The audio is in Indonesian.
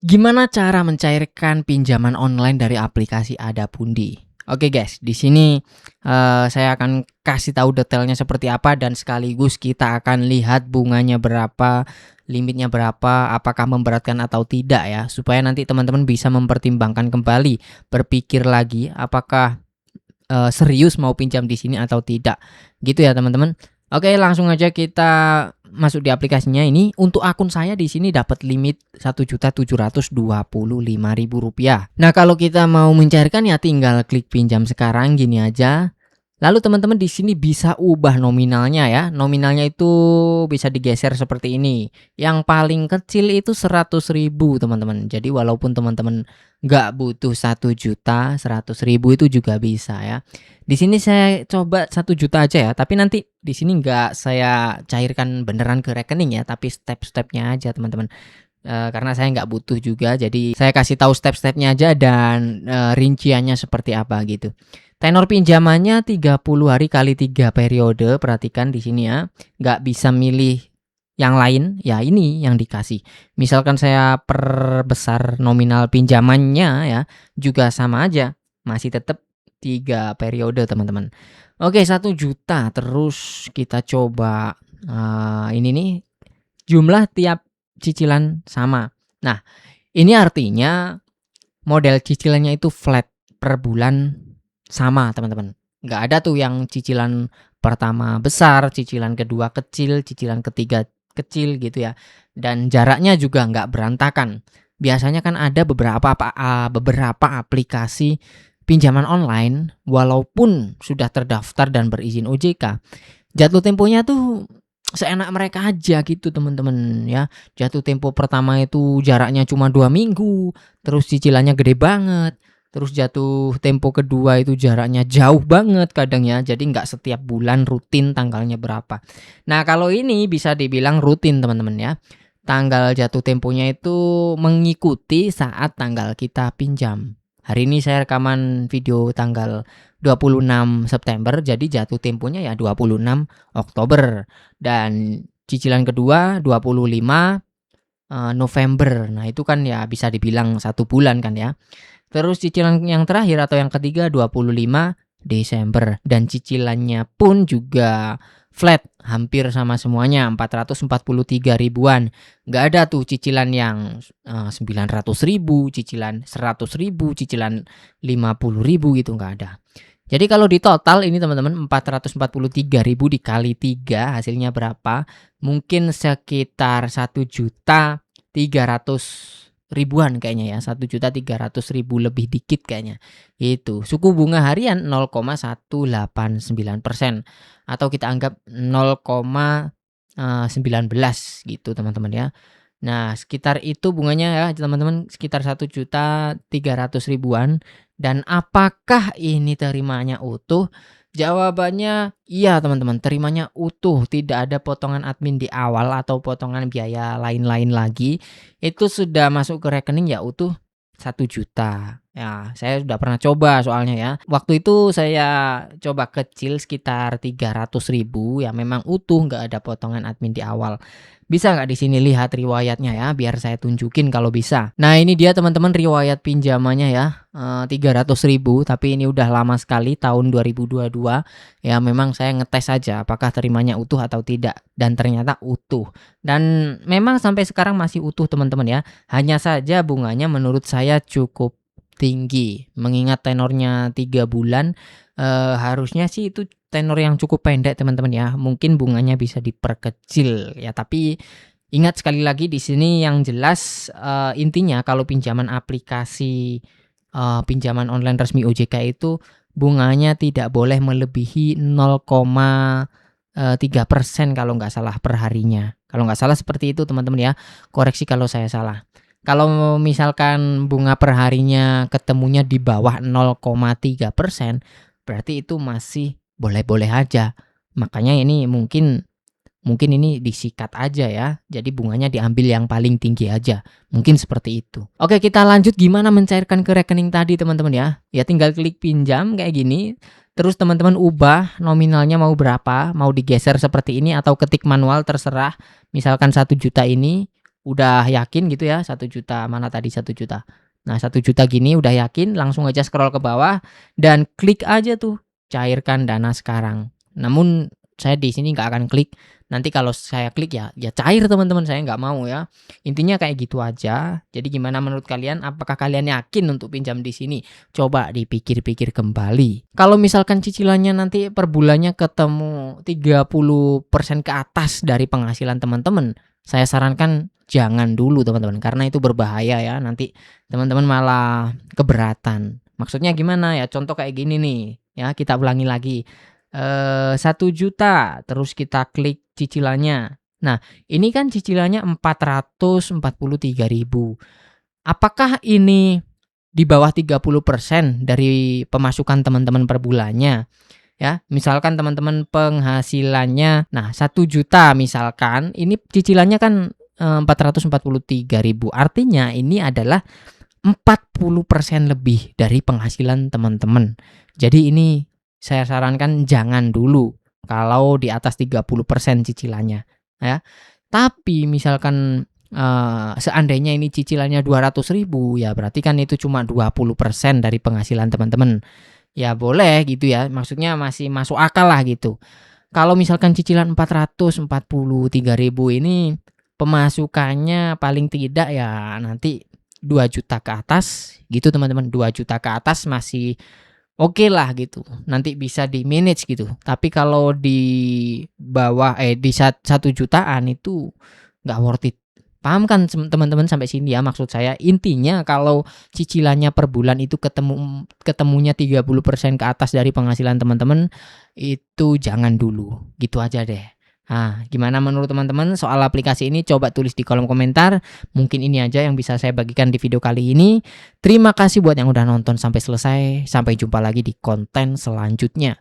Gimana cara mencairkan pinjaman online dari aplikasi Adapundi? Oke guys, di sini saya akan kasih tahu detailnya seperti apa dan sekaligus kita akan lihat bunganya berapa, limitnya berapa, apakah memberatkan atau tidak ya, supaya nanti teman-teman bisa mempertimbangkan kembali, berpikir lagi apakah serius mau pinjam di sini atau tidak, gitu ya teman-teman. Oke, langsung aja kita masuk di aplikasinya ini. Untuk akun saya di sini dapat limit Rp1.725.000. Nah, kalau kita mau mencairkan ya tinggal klik pinjam sekarang gini aja. Lalu teman-teman di sini bisa ubah nominalnya ya. Nominalnya itu bisa digeser seperti ini. Yang paling kecil itu 100.000 teman-teman. Jadi walaupun teman-teman nggak butuh 1 juta, 100.000 itu juga bisa ya. Di sini saya coba 1 juta aja ya. Tapi nanti di sini nggak saya cairkan beneran ke rekening ya. Tapi step-stepnya aja teman-teman. Karena saya nggak butuh juga. Jadi saya kasih tahu step-stepnya aja dan rinciannya seperti apa gitu. Tenor pinjamannya 30 hari kali 3 periode, perhatikan di sini ya. Nggak bisa milih yang lain, ya ini yang dikasih. Misalkan saya perbesar nominal pinjamannya ya, juga sama aja. Masih tetap 3 periode teman-teman. Oke, 1 juta. Terus kita coba ini nih, jumlah tiap cicilan sama. Nah, ini artinya model cicilannya itu flat per bulan sama teman-teman. Nggak ada tuh yang cicilan pertama besar, cicilan kedua kecil, cicilan ketiga kecil gitu ya. Dan jaraknya juga nggak berantakan. Biasanya kan ada beberapa aplikasi pinjaman online walaupun sudah terdaftar dan berizin OJK, jatuh temponya tuh seenak mereka aja gitu teman-teman ya. Jatuh tempo pertama itu jaraknya cuma 2 minggu, terus cicilannya gede banget. Terus jatuh tempo kedua itu jaraknya jauh banget kadang ya. Jadi nggak setiap bulan rutin tanggalnya berapa. Nah, kalau ini bisa dibilang rutin teman-teman ya. Tanggal jatuh temponya itu mengikuti saat tanggal kita pinjam. Hari ini saya rekaman video tanggal 26 September, jadi jatuh temponya ya 26 Oktober. Dan cicilan kedua 25 November. Nah, itu kan ya bisa dibilang 1 bulan kan ya. Terus cicilan yang terakhir atau yang ketiga 25 Desember dan cicilannya pun juga flat, hampir sama semuanya 443 ribuan. Nggak ada tuh cicilan yang 900.000, cicilan 100.000, cicilan 50.000 gitu, nggak ada. Jadi kalau di total ini teman-teman 443.000 dikali 3 hasilnya berapa? Mungkin sekitar 1.300.000-an kayaknya ya. 1.300.000 lebih dikit kayaknya. Itu. Suku bunga harian 0,189% atau kita anggap 0,19 gitu teman-teman ya. Nah, sekitar itu bunganya ya teman-teman, sekitar 1.300.000-an. Dan apakah ini terimanya utuh? Jawabannya iya teman-teman, terimanya utuh, tidak ada potongan admin di awal atau potongan biaya lain-lain lagi. Itu sudah masuk ke rekening ya utuh 1 juta. Ya, saya sudah pernah coba soalnya ya. Waktu itu saya coba kecil sekitar 300.000 ya, memang utuh nggak ada potongan admin di awal. Bisa nggak di sini lihat riwayatnya ya, biar saya tunjukin kalau bisa. Nah, ini dia teman-teman riwayat pinjamannya ya, 300.000, tapi ini udah lama sekali tahun 2022. Ya, memang saya ngetes aja apakah terimanya utuh atau tidak dan ternyata utuh. Dan memang sampai sekarang masih utuh teman-teman ya. Hanya saja bunganya menurut saya cukup tinggi. Mengingat tenornya 3 bulan, harusnya sih itu tenor yang cukup pendek teman-teman ya. Mungkin bunganya bisa diperkecil ya, tapi ingat sekali lagi di sini yang jelas, intinya kalau pinjaman aplikasi, pinjaman online resmi OJK itu bunganya tidak boleh melebihi 0,3% kalau nggak salah per harinya. Kalau nggak salah seperti itu teman-teman ya, koreksi kalau saya salah. Kalau misalkan bunga per harinya ketemunya di bawah 0,3%, berarti itu masih boleh-boleh aja. Makanya ini mungkin ini disikat aja ya. Jadi bunganya diambil yang paling tinggi aja. Mungkin seperti itu. Oke, kita lanjut gimana mencairkan ke rekening tadi teman-teman ya. Ya tinggal klik pinjam kayak gini. Terus teman-teman ubah nominalnya mau berapa, mau digeser seperti ini atau ketik manual terserah. Misalkan 1 juta ini udah yakin gitu ya 1 juta, mana tadi 1 juta. Nah 1 juta gini udah yakin, langsung aja scroll ke bawah dan klik aja tuh cairkan dana sekarang. Namun saya di sini nggak akan klik, nanti kalau saya klik ya cair teman-teman, saya nggak mau ya. Intinya kayak gitu aja. Jadi gimana menurut kalian? Apakah kalian yakin untuk pinjam di sini? Coba dipikir-pikir kembali. Kalau misalkan cicilannya nanti per bulannya ketemu 30% ke atas dari penghasilan teman-teman, saya sarankan jangan dulu teman-teman, karena itu berbahaya ya. Nanti teman-teman malah keberatan. Maksudnya gimana ya? Contoh kayak gini nih, ya kita ulangi lagi. 1 juta, terus kita klik cicilannya. Nah, ini kan cicilannya 443.000. Apakah ini di bawah 30% dari pemasukan teman-teman per bulannya? Ya, misalkan teman-teman penghasilannya, nah 1 juta misalkan, ini cicilannya kan 443.000. Artinya ini adalah 40% lebih dari penghasilan teman-teman. Jadi ini saya sarankan jangan dulu kalau di atas 30% cicilannya, ya. Tapi misalkan, seandainya ini cicilannya 200.000, ya berarti kan itu cuma 20% dari penghasilan teman-teman. Ya boleh gitu ya, maksudnya masih masuk akal lah gitu. Kalau misalkan cicilan 443.000 ini pemasukannya paling tidak ya nanti 2 juta ke atas gitu teman-teman, 2 juta ke atas masih oke lah gitu, nanti bisa di-manage gitu. Tapi kalau di bawah di 1 jutaan itu nggak worth it. Paham kan teman-teman sampai sini ya maksud saya? Intinya kalau cicilannya per bulan itu ketemunya 30% ke atas dari penghasilan teman-teman, itu jangan dulu, gitu aja deh. Nah, gimana menurut teman-teman soal aplikasi ini? Coba tulis di kolom komentar. Mungkin ini aja yang bisa saya bagikan di video kali ini. Terima kasih buat yang udah nonton sampai selesai. Sampai jumpa lagi di konten selanjutnya.